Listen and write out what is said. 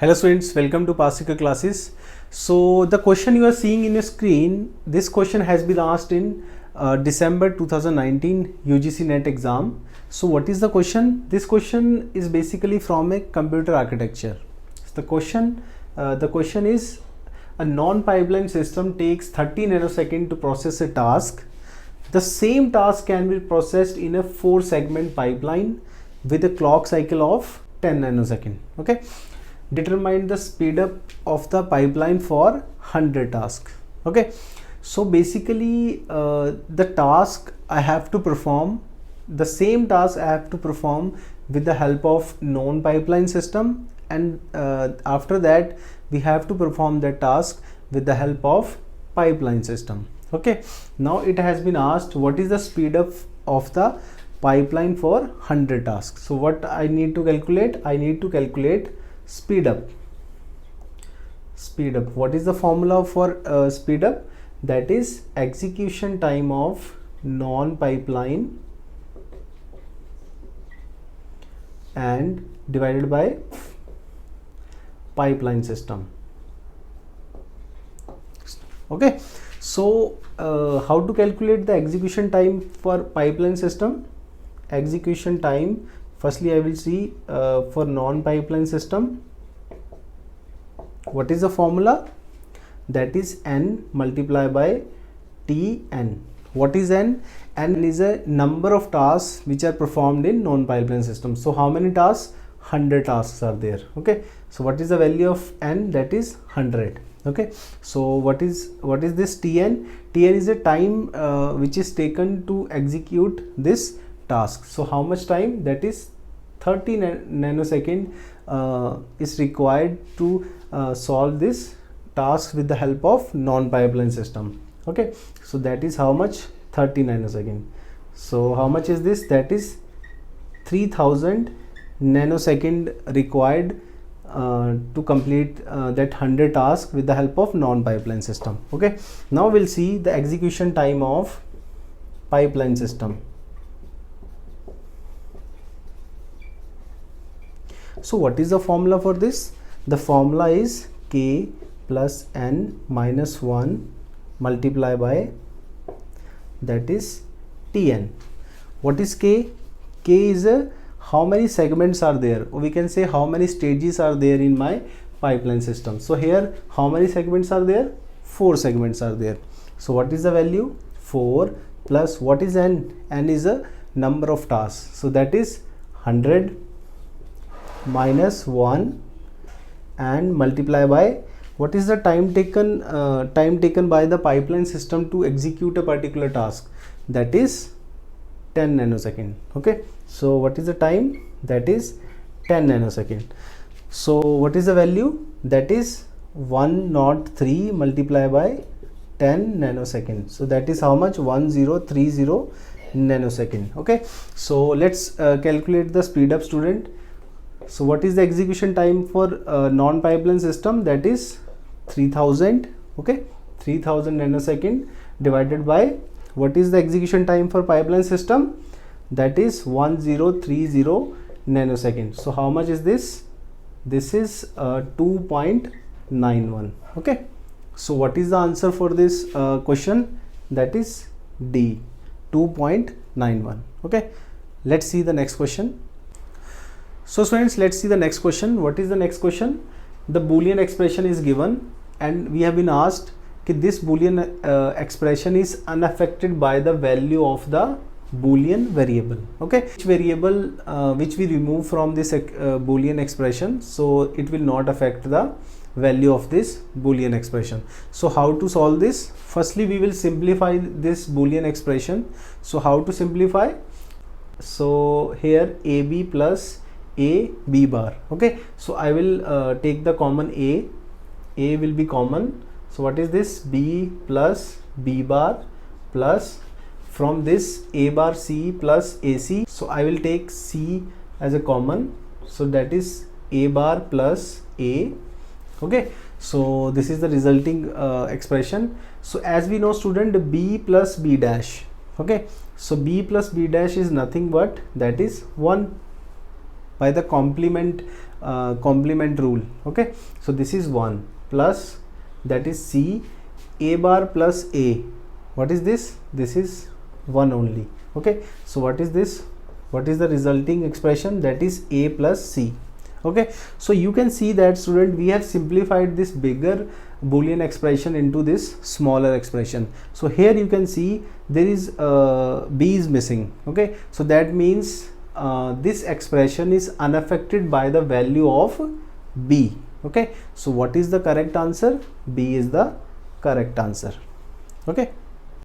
Hello students, welcome to Pasika classes. So the question you are seeing in your screen, this question has been asked in December 2019 UGC NET exam. So what is the question? This question is basically from a computer architecture. So the question is, a non-pipeline system takes 30 nanoseconds to process a task. The same task can be processed in a 4-segment pipeline with a clock cycle of 10 nanoseconds. Okay. Determine the speed up of the pipeline for 100 tasks. Okay, so basically the task I have to perform, the same task I have to perform with the help of non-pipeline system, and after that we have to perform that task with the help of pipeline system. Okay, now it has been asked what is the speed up of the pipeline for 100 tasks. So what I need to calculate? I need to calculate speed up. What is the formula for speed up? That is execution time of non-pipeline and divided by pipeline system. Okay, so how to calculate the execution time for pipeline system? Execution time, firstly I will see for non-pipeline system, what is the formula? That is n multiplied by Tn. What is n? N is a number of tasks which are performed in non-pipeline system. So how many tasks? 100 tasks are there. Okay, so what is the value of n? That is 100. Okay, so what is this Tn? Tn is a time which is taken to execute this task. So how much time? That is 30 nanosecond is required to solve this task with the help of non-pipeline system. Okay, so that is how much? 30 nanosecond. So how much is this? That is 3000 nanosecond required to complete that 100 tasks with the help of non-pipeline system. Okay, now we'll see the execution time of pipeline system. So what is the formula for this? The formula is k plus n minus 1 multiplied by, that is Tn. What is k? K is how many segments are there, or we can say how many stages are there in my pipeline system. So here how many segments are there? 4 segments are there. So what is the value? 4 plus what is n? N is a number of tasks. So that is 100 minus 1 and multiply by what is the time taken by the pipeline system to execute a particular task? That is 10 nanosecond. Okay, so what is the time? That is 10 nanosecond. So what is the value? That is 103 multiplied by 10 nanosecond. So that is how much? 1030 nanosecond. Okay, so let's calculate the speed up, student. So what is the execution time for non-pipeline system? That is 3000. Okay, 3000 nanosecond divided by what is the execution time for pipeline system? That is 1030 nanosecond. So how much is this? This is 2.91. Okay, so what is the answer for this question? That is D, 2.91. Okay, let's see the next question. So students, let's see the next question. What is the next question? The Boolean expression is given and we have been asked that this Boolean expression is unaffected by the value of the Boolean variable. Okay, which variable which we remove from this Boolean expression, so it will not affect the value of this Boolean expression. So how to solve this? Firstly, we will simplify this Boolean expression. So how to simplify? So here AB plus A B bar. Okay, so I will take the common A will be common. So what is this? B plus B bar plus from this A bar C plus AC. So I will take C as a common. So that is A bar plus A. Okay, so this is the resulting expression. So as we know, student, B plus B dash. Okay, so B plus B dash is nothing but that is 1. By the complement complement rule. Okay, so this is 1 plus, that is C a bar plus a. What is this? This is 1 only. Okay, so what is this? What is the resulting expression? That is a plus c. Okay, so you can see that, student, we have simplified this bigger Boolean expression into this smaller expression. So here you can see there is b is missing. Okay, so that means this expression is unaffected by the value of b. Okay, so what is the correct answer? B is the correct answer. Okay.